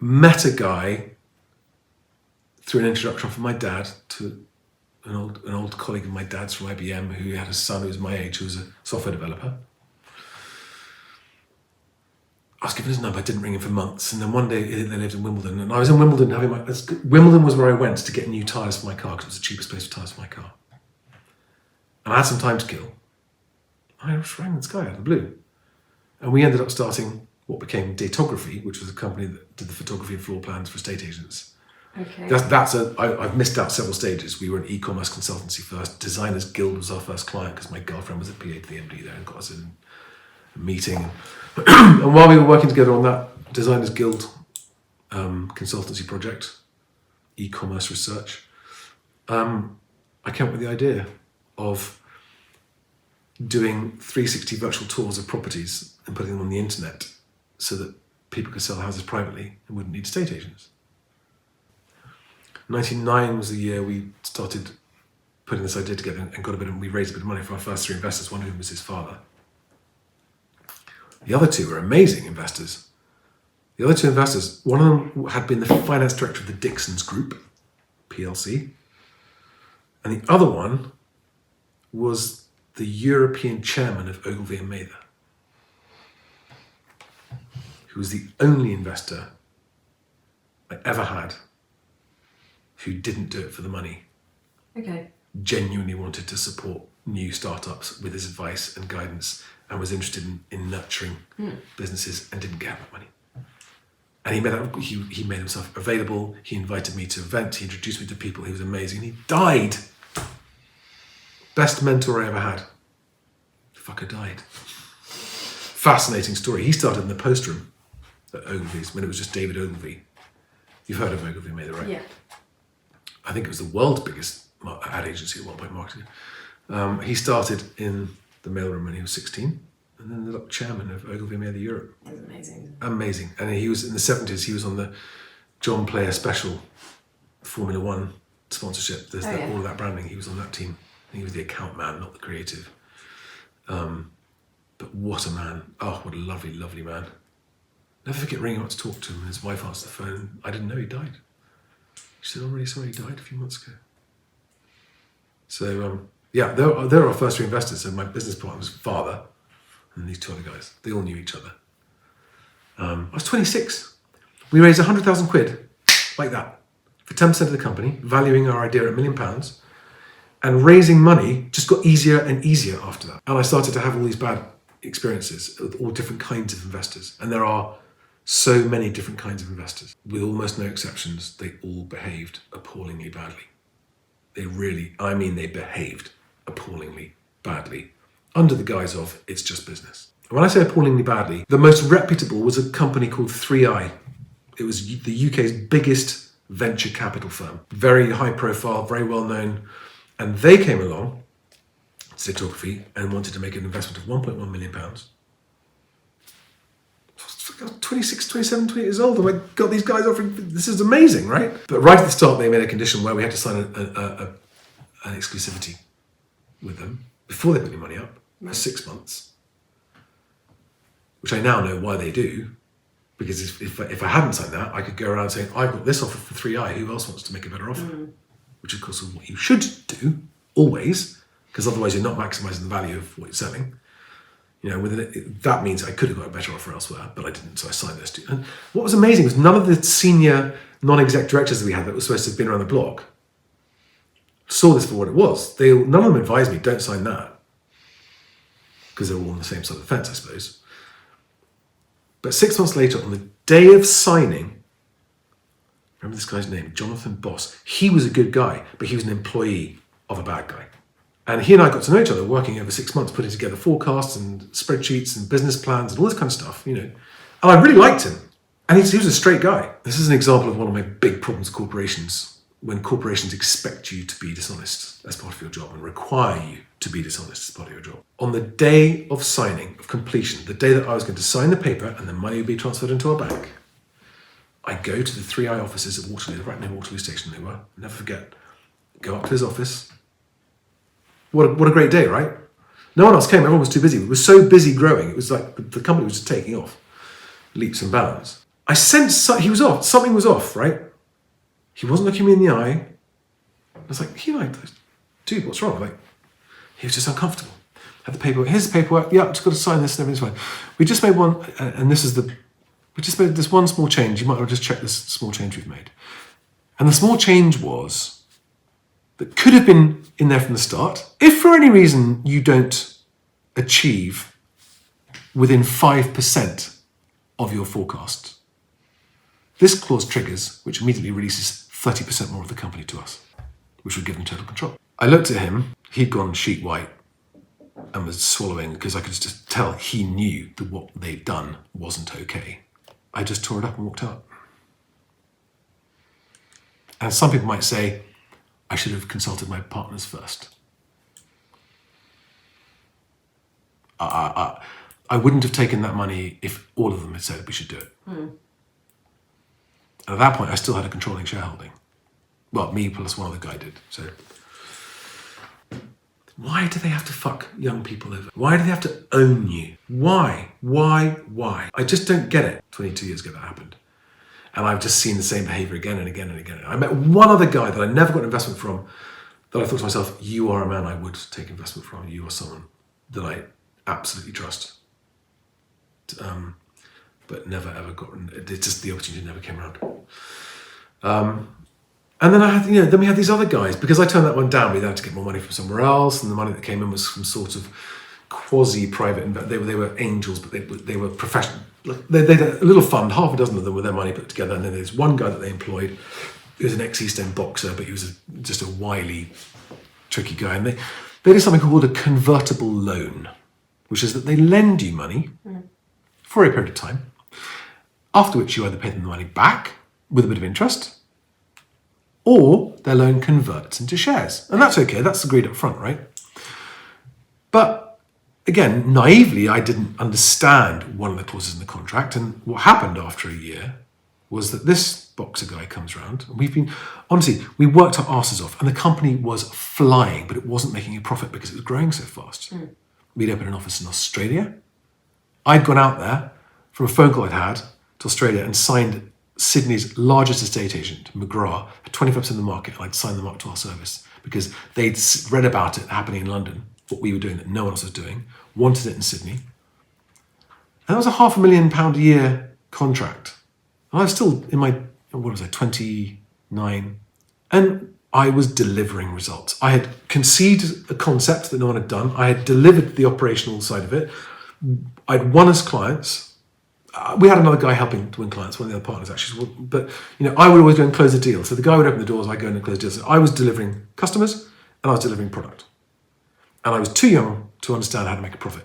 met a guy through an introduction from my dad to an old colleague of my dad's from IBM who had a son who was my age, who was a software developer. I was given his number, I didn't ring him for months, and then one day they lived in Wimbledon, and I was in Wimbledon Wimbledon was where I went to get new tyres for my car, because it was the cheapest place for tyres for my car. And I had some time to kill. I just rang this guy out of the blue. And we ended up starting what became Datography, which was a company that did the photography and floor plans for estate agents. Okay. I've missed out several stages. We were an e-commerce consultancy first. Designers Guild was our first client because my girlfriend was a PA to the MD there and got us in a meeting. And while we were working together on that Designers Guild consultancy project, e-commerce research, I came up with the idea of doing 360 virtual tours of properties and putting them on the internet so that people could sell houses privately and wouldn't need estate agents. 99 was the year we started putting this idea together and we raised a bit of money for our first 3 investors, one of whom was his father. The other 2 were amazing investors. The other 2 investors, one of them had been the finance director of the Dixons Group, PLC, and the other one was the European chairman of Ogilvy and Mather, who was the only investor I ever had who didn't do it for the money. Okay. Genuinely wanted to support new startups with his advice and guidance and was interested in nurturing businesses and didn't get that money. And he made himself available. He invited me to events. He introduced me to people. He was amazing. He died. Best mentor I ever had. The fucker died. Fascinating story. He started in the post room at Ogilvy's when it was just David Ogilvy. You've heard of Ogilvy and Mather, right? Yeah. I think it was the world's biggest ad agency at one point, marketing. He started in the mailroom when he was 16 and then ended up chairman of Ogilvy and Mather Europe. That was amazing. Amazing. And he was in the 70s, he was on the John Player Special Formula One sponsorship. All of that branding, he was on that team. He was the account man, not the creative. But what a man. Oh, what a lovely, lovely man. Never forget ringing up to talk to him and his wife answered the phone. I didn't know he died. She said, I'm really sorry he died a few months ago. So, they're our first 3 investors. So my business partner's father and these 2 other guys, they all knew each other. I was 26. We raised 100,000 quid like that for 10% of the company, valuing our idea at £1 million. And raising money just got easier and easier after that. And I started to have all these bad experiences with all different kinds of investors. And there are so many different kinds of investors. With almost no exceptions, they all behaved appallingly badly. They behaved appallingly badly under the guise of, it's just business. And when I say appallingly badly, the most reputable was a company called 3i. It was the UK's biggest venture capital firm. Very high profile, very well known. And they came along, Datography, and wanted to make an investment of £1.1 million. I was 26, 27, 28 years old, and I got these guys offering, this is amazing, right? But right at the start, they made a condition where we had to sign an exclusivity with them before they put any money up for 6 months, which I now know why they do, because if I hadn't signed that, I could go around saying, I've got this offer for 3i, who else wants to make a better offer? Which of course is what you should do, always, because otherwise you're not maximising the value of what you're selling. You know, that means I could have got a better offer elsewhere, but I didn't, so I signed this too. And what was amazing was none of the senior non-exec directors that we had that were supposed to have been around the block saw this for what it was. None of them advised me, don't sign that, because they were all on the same side of the fence, I suppose. But 6 months later, on the day of signing, remember this guy's name, Jonathan Boss. He was a good guy, but he was an employee of a bad guy. And he and I got to know each other working over 6 months, putting together forecasts and spreadsheets and business plans and all this kind of stuff, you know. And I really liked him. And he was a straight guy. This is an example of one of my big problems with corporations, when corporations expect you to be dishonest as part of your job and require you to be dishonest as part of your job. On the day of signing, of completion, the day that I was going to sign the paper and the money would be transferred into our bank, I go to the 3i offices at Waterloo, right near Waterloo Station they were, I'll never forget, go up to his office. What a great day, right? No one else came, everyone was too busy. We were so busy growing, it was like the company was just taking off, leaps and bounds. I sensed he was off. Something was off, right? He wasn't looking me in the eye. I was like, dude, what's wrong? Like, he was just uncomfortable. Had the paperwork. Here's the paperwork. Yeah, I've just got to sign this and everything's fine. We just made one, and we just made this one small change. You might want to just check this small change we've made. And the small change was that could have been in there from the start. If for any reason you don't achieve within 5% of your forecast, this clause triggers, which immediately releases 30% more of the company to us, which would give them total control. I looked at him. He'd gone sheet white and was swallowing because I could just tell he knew that what they'd done wasn't okay. I just tore it up and walked out. And some people might say, I should have consulted my partners first. I wouldn't have taken that money if all of them had said we should do it. And at that point, I still had a controlling shareholding. Well, me plus one other guy did. So why do they have to fuck young people over? Why do they have to own you? Why? I just don't get it. 22 years ago that happened. And I've just seen the same behavior again and again and again. I met one other guy that I never got investment from that I thought to myself, you are a man I would take investment from. You are someone that I absolutely trust. But never ever got, it's just the opportunity never came around. And then I had, then we had these other guys, because I turned that one down, we then had to get more money from somewhere else, and the money that came in was from sort of quasi-private, they were angels, but they were professional. They had a little fund, half a dozen of them with their money put together, and then there's one guy that they employed, he was an ex-East End boxer, but he was just a wily, tricky guy, and they did something called a convertible loan, which is that they lend you money for a period of time, after which you either pay them the money back with a bit of interest, or their loan converts into shares. And that's okay, that's agreed up front, right? But again, naively, I didn't understand one of the clauses in the contract. And what happened after a year was that this boxer guy comes around. And we worked our asses off, and the company was flying, but it wasn't making a profit because it was growing so fast. We'd opened an office in Australia. I'd gone out there from a phone call I'd had to Australia and signed Sydney's largest estate agent, McGrath, for 25% of the market, and I'd signed them up to our service because they'd read about it happening in London, what we were doing that no one else was doing, wanted it in Sydney. And that was a £500,000 a year contract. And I was still in my, 29, and I was delivering results. I had conceived a concept that no one had done. I had delivered the operational side of it. I'd won us clients. We had another guy helping to win clients, one of the other partners actually. But I would always go and close the deal. So the guy would open the doors, I'd go in and close deals. So I was delivering customers and I was delivering product. And I was too young to understand how to make a profit.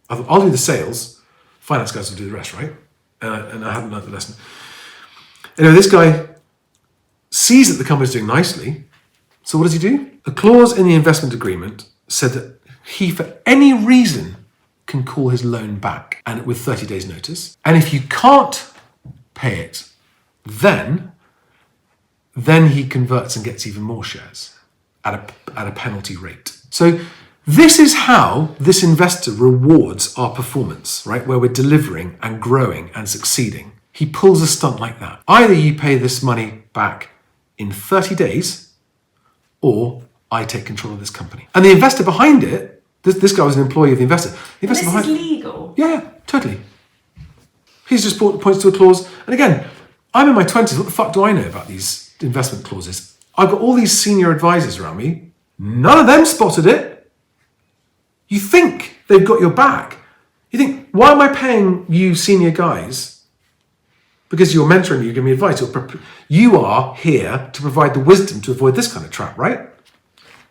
I thought, I'll do the sales, finance guys will do the rest, right? And I hadn't learned the lesson. Anyway, this guy sees that the company's doing nicely. So what does he do? A clause in the investment agreement said that he, for any reason, can call his loan back, and with 30 days notice. And if you can't pay it, then he converts and gets even more shares at a penalty rate. So this is how this investor rewards our performance, right? Where we're delivering and growing and succeeding. He pulls a stunt like that. Either you pay this money back in 30 days, or I take control of this company. And the investor behind it, this guy was an employee of the investor. The investor this is legal? Yeah, totally. He's just points to a clause. And again, I'm in my 20s. What the fuck do I know about these investment clauses? I've got all these senior advisors around me. None of them spotted it. You think they've got your back. You think, why am I paying you senior guys? Because you're mentoring me, you give me advice. You are here to provide the wisdom to avoid this kind of trap, right?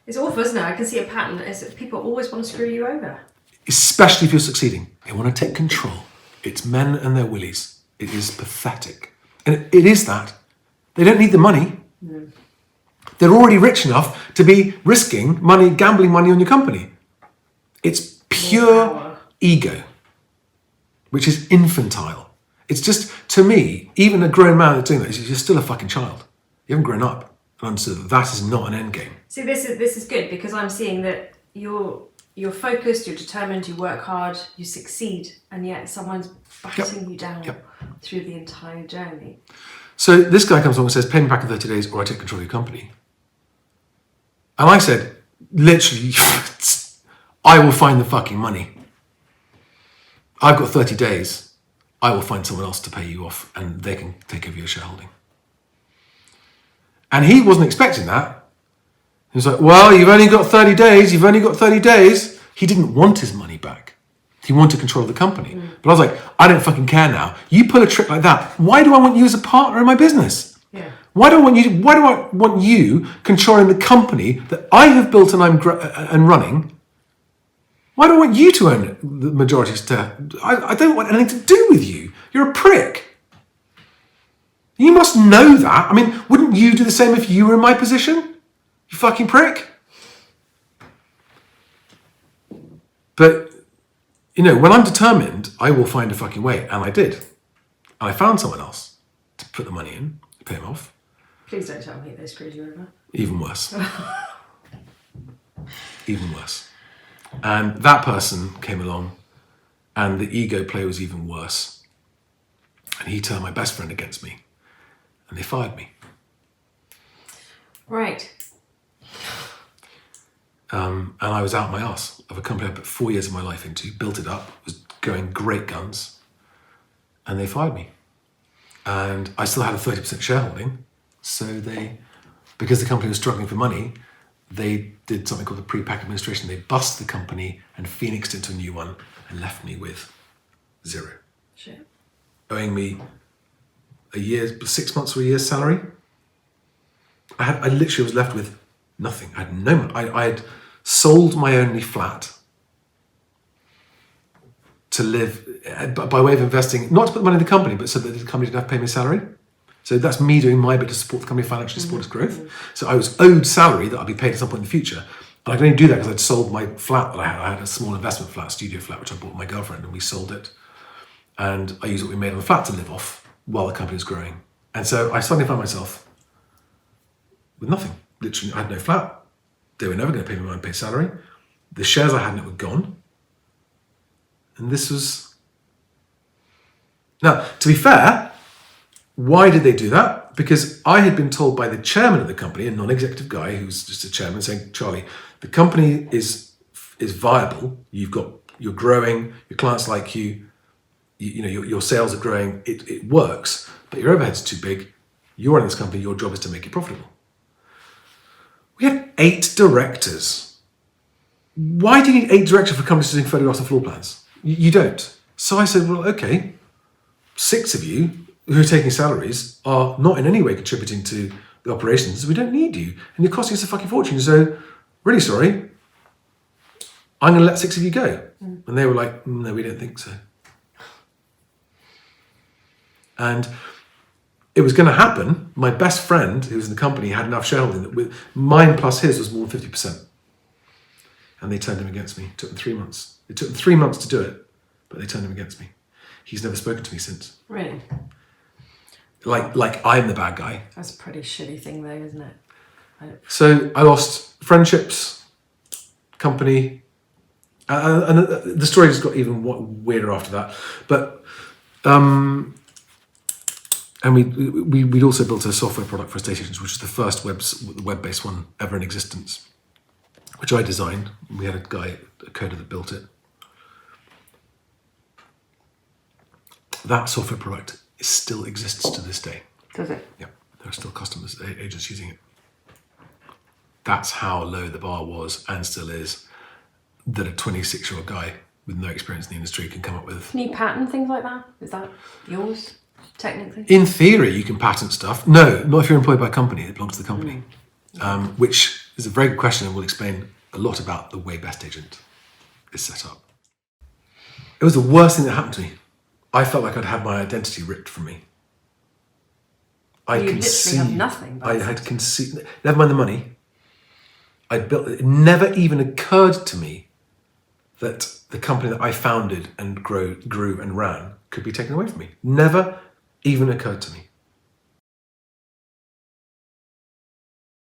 It's awful, isn't it? I can see a pattern. Is that people always want to screw you over. Especially if you're succeeding. They want to take control. It's men and their willies. It is pathetic. And it is that. They don't need the money. No. They're already rich enough to be risking money, gambling money on your company. It's pure ego, which is infantile. It's just, to me, even a grown man that's doing that, you're still a fucking child. You haven't grown up and understood that is not an end game. See, this is good because I'm seeing that you're you're focused, you're determined, you work hard, you succeed, and yet someone's batting you down through the entire journey. So this guy comes along and says, pay me back in 30 days or I take control of your company. And I said, literally, I will find the fucking money. I've got 30 days. I will find someone else to pay you off and they can take over your shareholding. And he wasn't expecting that. He was like, well, you've only got 30 days. You've only got 30 days. He didn't want his money back. He wanted control of the company. But I was like, I don't fucking care now. You pull a trick like that. Why do I want you as a partner in my business? Yeah. Why do I want you controlling the company that I have built and I'm and running? Why do I want you to own the majority stake? I don't want anything to do with you. You're a prick. You must know that. I mean, wouldn't you do the same if you were in my position? You fucking prick. But, you know, when I'm determined, I will find a fucking way. And I did. And I found someone else to put the money in, to pay him off. Please don't tell me they screwed you over. Even worse. Even worse. And that person came along and the ego play was even worse. And he turned my best friend against me. And they fired me. Right. And I was out my arse of a company I put 4 years of my life into, built it up, was going great guns, and they fired me. And I still had a 30% shareholding, so because the company was struggling for money, they did something called the pre-pack administration. They bust the company and phoenixed into a new one and left me with zero. Shit. Owing me 6 months or a year's salary. I literally was left with nothing. I had no money. I had sold my only flat to live by way of investing, not to put the money in the company, but so that the company didn't have to pay me a salary. So that's me doing my bit to support the company financially, support its growth. So I was owed salary that I'd be paid at some point in the future. And I could only do that because I'd sold my flat that I had. I had a small investment flat, studio flat, which I bought with my girlfriend, and we sold it. And I used what we made on the flat to live off while the company was growing. And so I suddenly found myself with nothing. Literally, I had no flat. They were never going to pay me my unpaid salary. The shares I had in it were gone. And this was... Now, to be fair, why did they do that? Because I had been told by the chairman of the company, a non-executive guy who's just a chairman, saying, Charlie, the company is viable. You're growing, your clients like you, your sales are growing, it works, but your overhead's too big. You're running this company, your job is to make it profitable. We had 8 directors. Why do you need 8 directors for companies doing photographs and floor plans? You don't. So I said, well, okay, 6 of you who are taking salaries are not in any way contributing to the operations. We don't need you. And you're costing us a fucking fortune. So, really sorry, I'm going to let 6 of you go. And they were like, no, we don't think so. And it was going to happen. My best friend, who was in the company, had enough shareholding that with mine plus his was more than 50%. And they turned him against me. It took them 3 months. It took them 3 months to do it, but they turned him against me. He's never spoken to me since. Really? Like I'm the bad guy. That's a pretty shitty thing though, isn't it? So I lost friendships, company, and the story just got even weirder after that. But and we'd also built a software product for estate agents, which was the first web-based one ever in existence, which I designed. We had a coder that built it. That software product still exists to this day. Does it? Yeah, there are still customers, agents using it. That's how low the bar was and still is, that a 26-year-old guy with no experience in the industry can come up with. Can you patent things like that? Is that yours, technically? In theory, you can patent stuff. No, not if you're employed by a company that belongs to the company, which is a very good question and will explain a lot about the way Best Agent is set up. It was the worst thing that happened to me. I felt like I'd had my identity ripped from me. You literally have nothing. I had conceived, never mind the money. It never even occurred to me that the company that I founded and grew and ran could be taken away from me. Never even occurred to me.